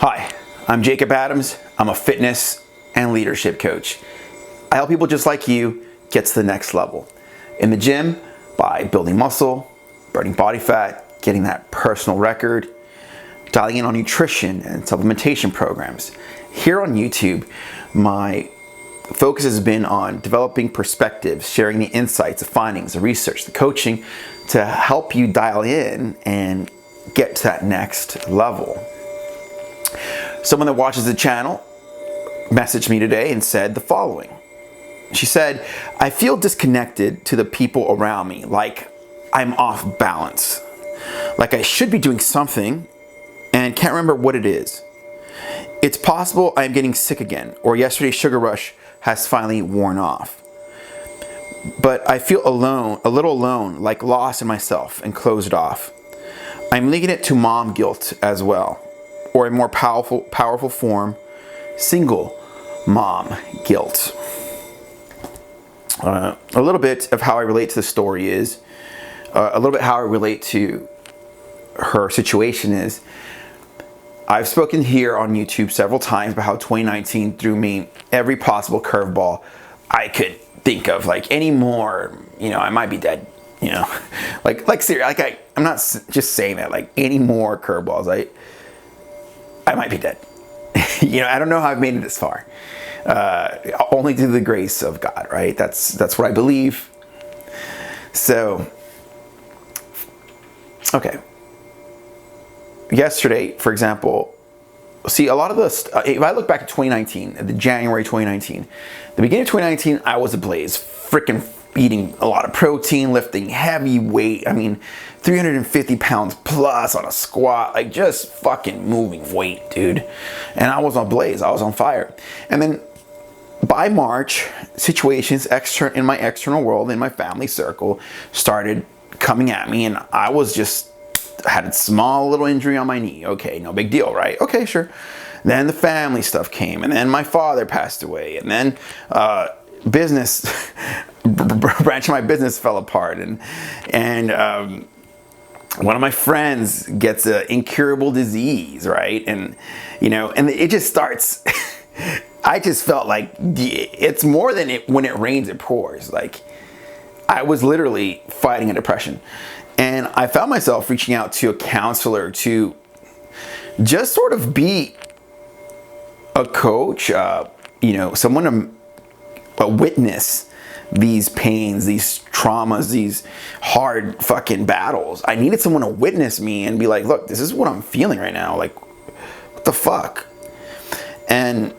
Hi, I'm Jacob Adams. I'm a fitness and leadership coach. I help people just like you get to the next level. In the gym, by building muscle, burning body fat, getting that personal record, dialing in on nutrition and supplementation programs. Here on YouTube, my focus has been on developing perspectives, sharing the insights, the findings, the research, the coaching to help you dial in and get to that next level. Someone that watches the channel messaged me today and said the following. She said, I feel disconnected to the people around me, like I'm off balance, like I should be doing something and can't remember what it is. It's possible I'm getting sick again, or yesterday's sugar rush has finally worn off. But I feel alone, a little alone, like lost in myself and closed off. I'm linking it to mom guilt as well, or a more powerful form, single mom guilt. A little bit of how I relate to the story is, a little bit how I relate to her situation is, I've spoken here on YouTube several times about how 2019 threw me every possible curveball I could think of. Like any more, I might be dead. Like seriously, I'm not just saying that. Like any more curveballs, I might be dead. I don't know how I've made it this far. Only through the grace of God, right? That's what I believe. So, okay. Yesterday, for example, see a lot of this, if I look back at 2019, the January 2019, the beginning of 2019, I was ablaze, freaking eating a lot of protein, lifting heavy weight. 350 pounds plus on a squat, like just fucking moving weight, dude. And I was on blaze, I was on fire. And then by March, situations in my external world, in my family circle, started coming at me, and I had a small little injury on my knee. Okay, no big deal, right? Okay, sure. Then the family stuff came, and then my father passed away, and then business, branch of my business fell apart, and one of my friends gets an incurable disease, right? And it just starts. I just felt like it's more than when it rains, it pours. Like I was literally fighting a depression. And I found myself reaching out to a counselor to just sort of be a coach, someone to witness these pains, these traumas, these hard fucking battles. I needed someone to witness me and be like, look, this is what I'm feeling right now. Like, what the fuck? And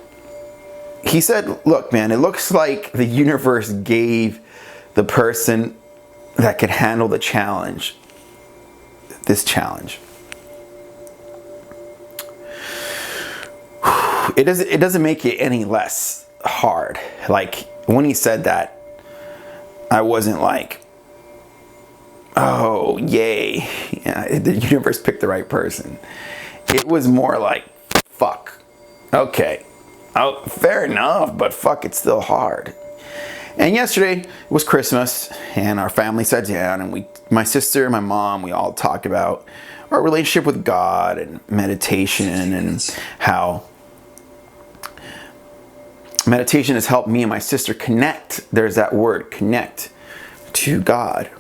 he said, look, man, it looks like the universe gave the person that could handle the challenge, this challenge. It doesn't make it any less hard. Like when he said that, I wasn't like, oh yay, the universe picked the right person. It was more like, fuck, okay, oh, fair enough, but fuck, it's still hard. And yesterday was Christmas, and our family sat down, and my sister and my mom, we all talked about our relationship with God and meditation, and how meditation has helped me and my sister connect. There's that word, connect, to God.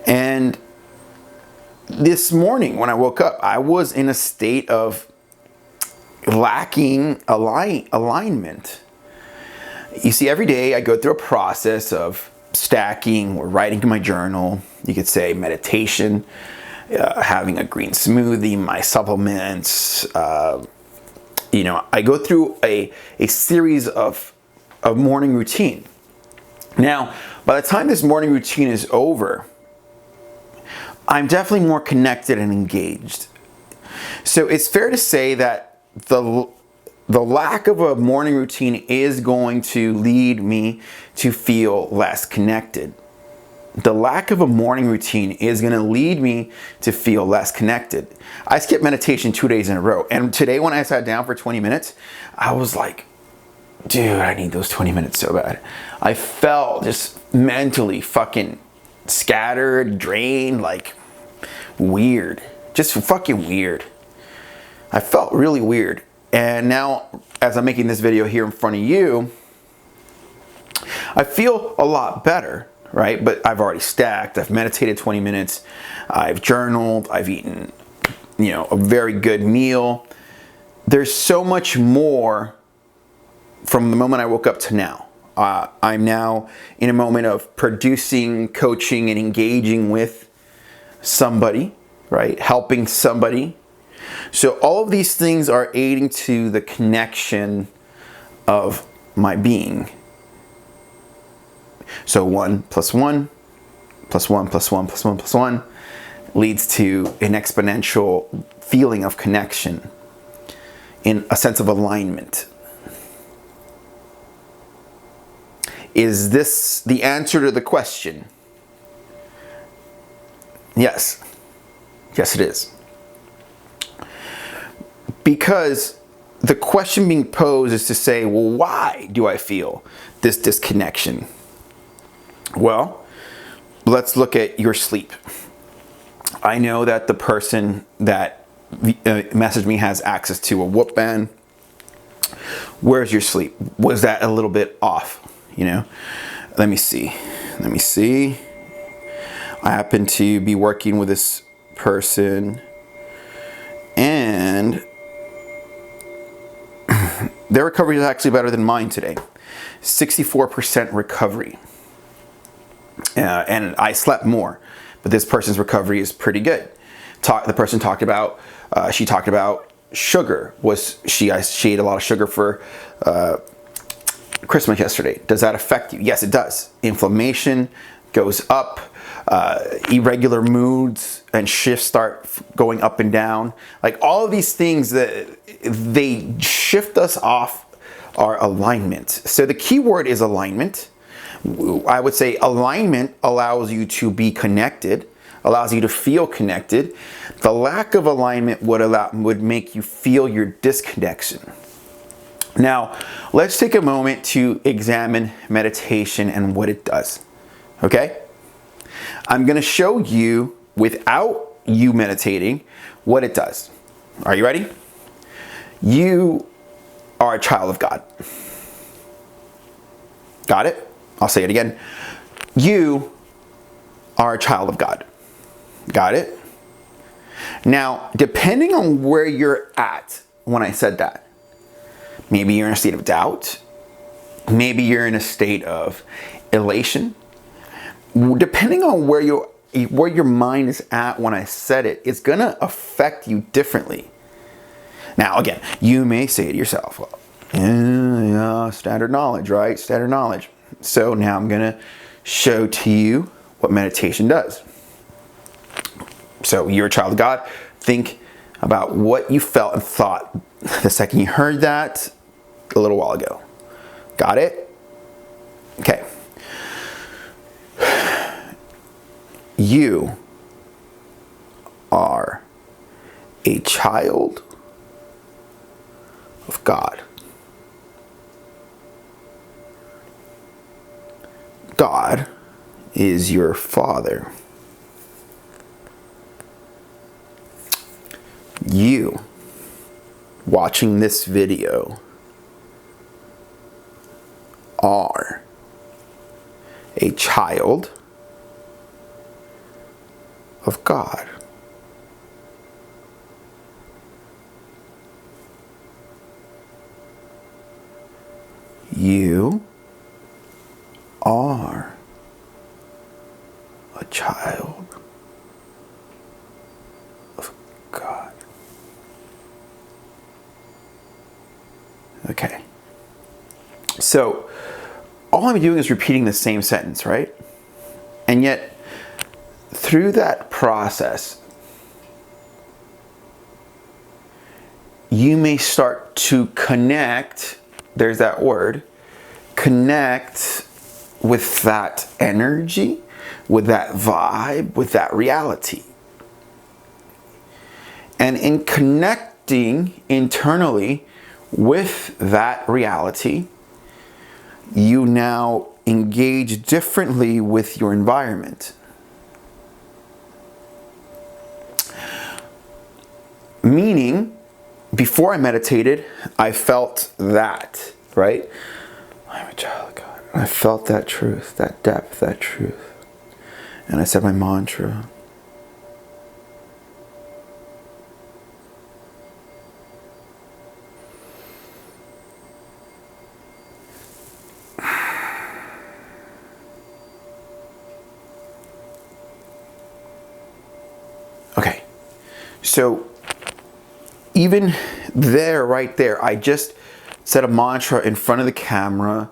And this morning when I woke up, I was in a state of lacking alignment. You see, every day I go through a process of stacking or writing in my journal. You could say meditation, having a green smoothie, my supplements. I go through a series of morning routine. Now, by the time this morning routine is over, I'm definitely more connected and engaged. So it's fair to say that the lack of a morning routine is going to lead me to feel less connected. The lack of a morning routine is going to lead me to feel less connected. I skipped meditation 2 days in a row. And today when I sat down for 20 minutes, I was like, dude, I need those 20 minutes so bad. I felt just mentally fucking scattered, drained, like weird. Just fucking weird. I felt really weird. And now, as I'm making this video here in front of you, I feel a lot better, right? But I've already stacked, I've meditated 20 minutes, I've journaled, I've eaten, a very good meal. There's so much more from the moment I woke up to now. I'm now in a moment of producing, coaching, and engaging with somebody, right? Helping somebody. So all of these things are aiding to the connection of my being. So 1 + 1 + 1 + 1 + 1 + 1 leads to an exponential feeling of connection, in a sense of alignment. Is this the answer to the question? Yes. Yes, it is. Because the question being posed is to say, well, why do I feel this disconnection? Well, let's look at your sleep. I know that the person that messaged me has access to a Whoop band. Where's your sleep? Was that a little bit off? Let me see. I happen to be working with this person, and their recovery is actually better than mine today. 64% recovery. And I slept more, but this person's recovery is pretty good. The person talked about, she talked about sugar. She ate a lot of sugar for Christmas yesterday. Does that affect you? Yes, it does. Inflammation goes up, irregular moods and shifts start going up and down. Like all of these things, that they shift us off our alignment. So the key word is alignment. I would say alignment allows you to be connected, allows you to feel connected. The lack of alignment would make you feel your disconnection. Now, let's take a moment to examine meditation and what it does. Okay? I'm going to show you, without you meditating, what it does. Are you ready? You are a child of God. Got it? I'll say it again. You are a child of God. Got it? Now, depending on where you're at when I said that, maybe you're in a state of doubt. Maybe you're in a state of elation. Depending on where your mind is at when I said it, it's going to affect you differently. Now, again, you may say to yourself, well, yeah, standard knowledge, right? Standard knowledge. So now I'm going to show to you what meditation does. So you're a child of God. Think about what you felt and thought the second you heard that a little while ago. Got it? Okay. You are a child of God. God is your Father. You watching this video are a child of God. You are a child of God. Okay. So, all I'm doing is repeating the same sentence, right? And yet, through that process, you may start to connect, there's that word, connect with that energy, with that vibe, with that reality. And in connecting internally with that reality, you now engage differently with your environment. Meaning before I meditated, I felt that, right? I'm a child of God. I felt that truth, that depth, that truth. And I said my mantra. Okay, so even there, right there, I just said a mantra in front of the camera.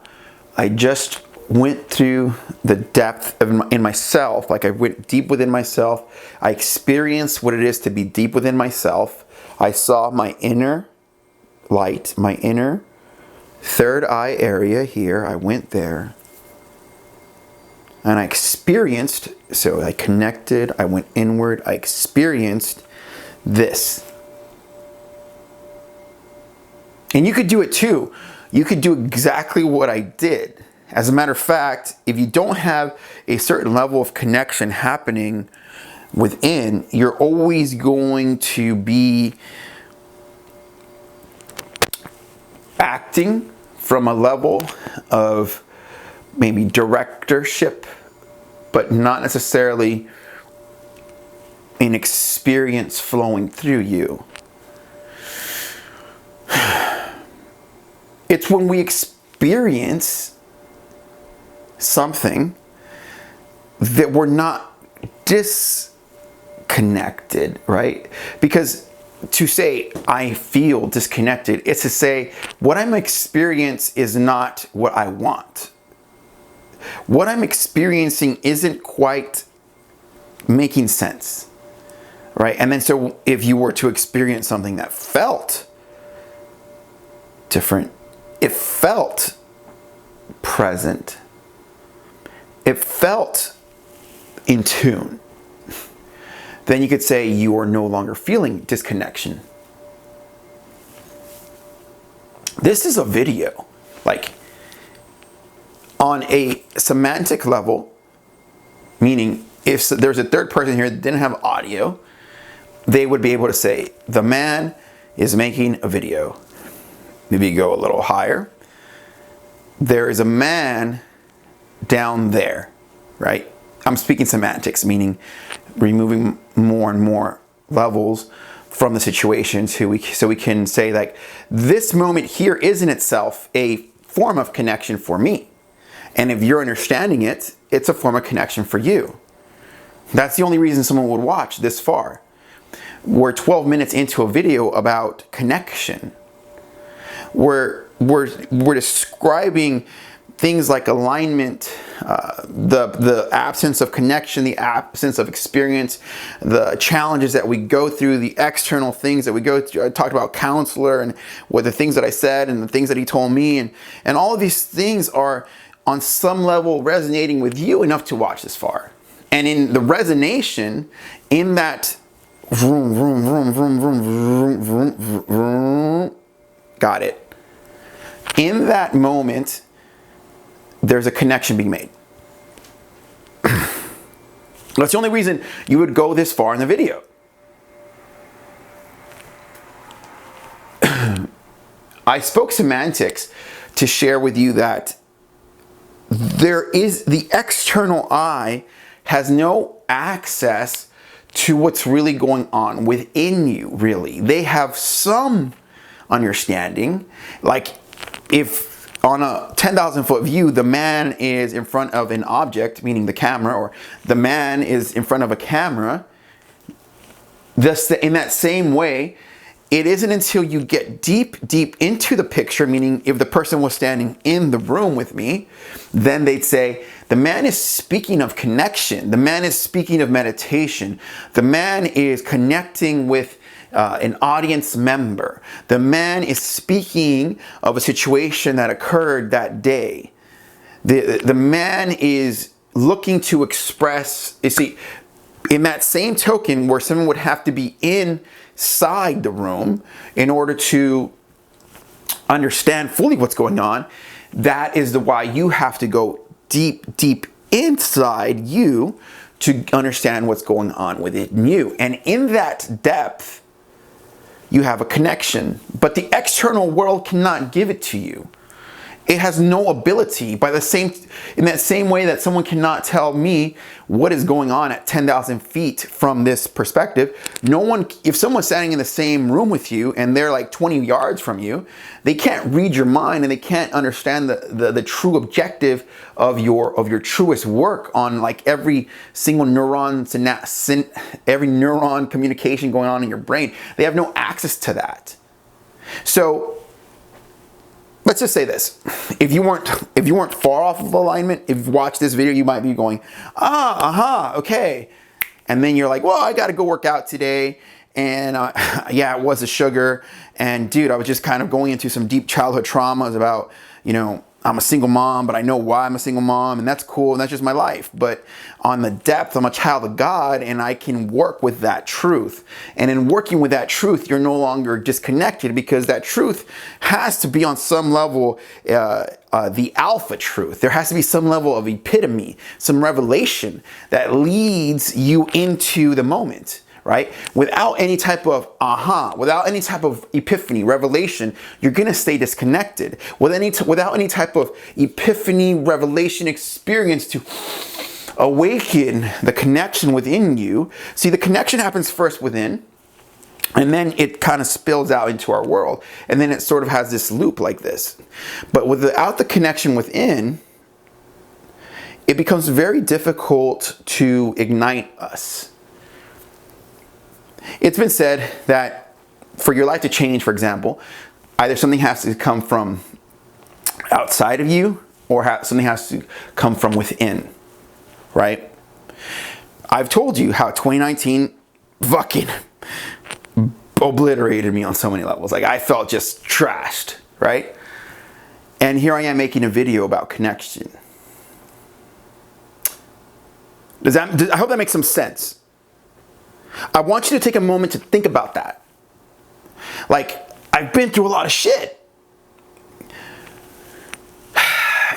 I just went through the depth in myself, like I went deep within myself. I experienced what it is to be deep within myself. I saw my inner light, my inner third eye area here. I went there. And I experienced, so I connected, I went inward, I experienced this. And you could do it too. You could do exactly what I did. As a matter of fact, if you don't have a certain level of connection happening within, you're always going to be acting from a level of maybe directorship, but not necessarily an experience flowing through you. It's when we experience something that we're not disconnected, right? Because to say I feel disconnected, it's to say what I'm experiencing is not what I want. What I'm experiencing isn't quite making sense, right? And then so if you were to experience something that felt different, it felt present, it felt in tune, then you could say you are no longer feeling disconnection. This is a video, like on a semantic level, meaning if there's a third person here that didn't have audio, they would be able to say, the man is making a video. Maybe you go a little higher. There is a man down there, right? I'm speaking semantics, meaning removing more and more levels from the situation so we can say like, this moment here is in itself a form of connection for me. And if you're understanding it, it's a form of connection for you. That's the only reason someone would watch this far. We're 12 minutes into a video about connection. We're describing things like alignment, the absence of connection, the absence of experience, the challenges that we go through, the external things that we go through. I talked about counselor and what the things that I said and the things that he told me. And all of these things are on some level resonating with you enough to watch this far. And in the resonation, in that vroom, vroom, vroom, vroom, vroom, vroom, vroom, vroom, vroom, got it. In that moment, there's a connection being made. That's the only reason you would go this far in the video. I spoke semantics to share with you that there is the external eye has no access to what's really going on within you, really. They have some understanding, like if on a 10,000 foot view, the man is in front of an object, meaning the camera, or the man is in front of a camera, in that same way, it isn't until you get deep into the picture, meaning if the person was standing in the room with me, then they'd say, the man is speaking of connection. The man is speaking of meditation. The man is connecting with an audience member. The man is speaking of a situation that occurred that day. The man is looking to express, you see, in that same token where someone would have to be inside the room in order to understand fully what's going on, that is why you have to go deep inside you to understand what's going on within you. And in that depth, you have a connection, but the external world cannot give it to you. It has no ability in that same way that someone cannot tell me what is going on at 10,000 feet from this perspective. No one, if someone's standing in the same room with you and they're like 20 yards from you, they can't read your mind and they can't understand the true objective of your truest work on like every single every neuron communication going on in your brain. They have no access to that. So let's just say this. If you weren't far off of alignment, if you watched this video, you might be going, okay. And then you're like, well, I got to go work out today. And yeah, it was a sugar. And dude, I was just kind of going into some deep childhood traumas about, I'm a single mom, but I know why I'm a single mom, and that's cool, and that's just my life. But on the depth, I'm a child of God, and I can work with that truth. And in working with that truth, you're no longer disconnected, because that truth has to be on some level the alpha truth. There has to be some level of epitome, some revelation that leads you into the moment. Right? Without any type of without any type of epiphany, revelation, you're going to stay disconnected. Without any type of epiphany, revelation experience to awaken the connection within you. See, the connection happens first within, and then it kind of spills out into our world. And then it sort of has this loop like this. But without the connection within, it becomes very difficult to ignite us. It's been said that for your life to change, for example, either something has to come from outside of you or something has to come from within, right? I've told you how 2019 fucking obliterated me on so many levels. Like, I felt just trashed, right? And here I am making a video about connection. I hope that makes some sense. I want you to take a moment to think about that. Like, I've been through a lot of shit.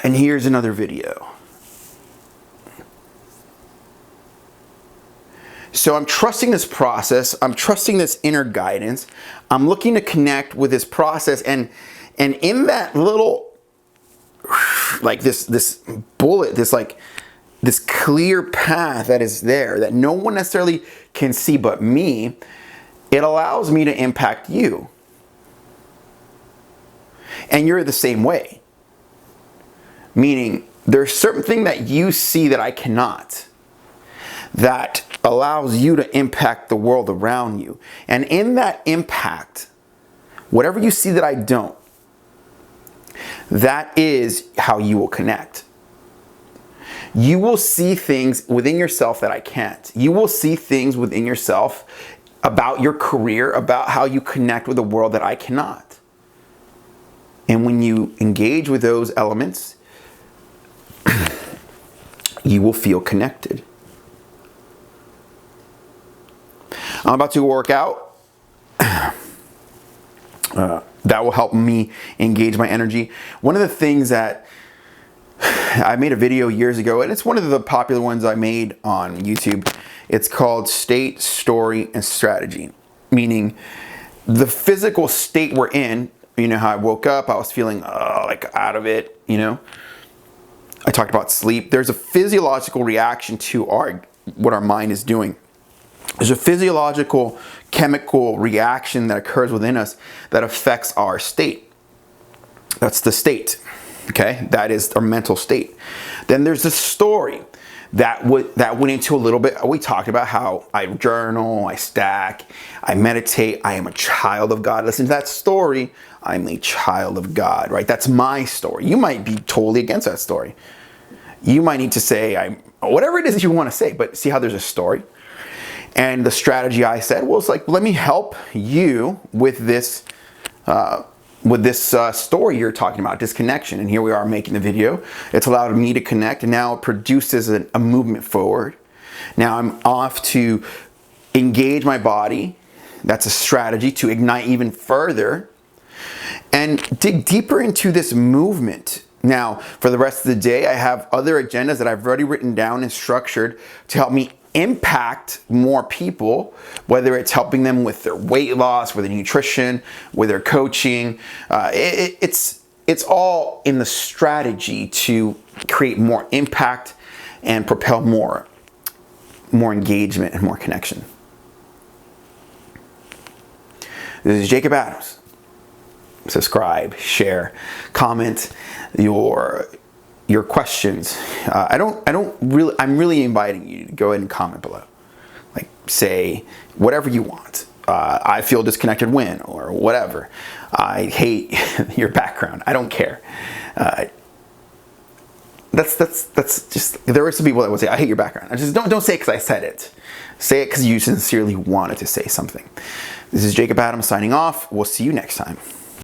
And here's another video. So I'm trusting this process. I'm trusting this inner guidance. I'm looking to connect with this process. And in that little, like this bullet, this clear path that is there that no one necessarily can see but me, it allows me to impact you. And you're the same way. Meaning, there's certain thing that you see that I cannot, that allows you to impact the world around you. And in that impact, whatever you see that I don't, that is how you will connect. You will see things within yourself that I can't. You will see things within yourself about your career, about how you connect with the world that I cannot. And when you engage with those elements, you will feel connected. I'm about to work out. That will help me engage my energy. One of the things that I made a video years ago, and it's one of the popular ones I made on YouTube. It's called State, Story, and Strategy. Meaning, the physical state we're in, how I woke up, I was feeling like out of it, I talked about sleep. There's a physiological reaction to what our mind is doing. There's a physiological chemical reaction that occurs within us that affects our state. That's the state. Okay, that is our mental state. Then there's the story that went into a little bit. We talked about how I journal, I stack, I meditate. I am a child of God. Listen to that story. I'm a child of God, right? That's my story. You might be totally against that story. You might need to say, whatever it is that you want to say, but see how there's a story. And the strategy I said was like, let me help you with this story you're talking about, disconnection. And here we are making the video. It's allowed me to connect, and now it produces a movement forward. Now I'm off to engage my body. That's a strategy to ignite even further and dig deeper into this movement. Now, for the rest of the day, I have other agendas that I've already written down and structured to help me impact more people, whether it's helping them with their weight loss, with their nutrition, with their coaching. It's all in the strategy to create more impact and propel more engagement and more connection. This is Jacob Adams. Subscribe, share, comment your questions. I'm really inviting you to go ahead and comment below. Like, say whatever you want. I feel disconnected when, or whatever. I hate your background. I don't care. That's just, there are some people that would say, I hate your background. I just don't say it because I said it. Say it because you sincerely wanted to say something. This is Jacob Adams signing off. We'll see you next time.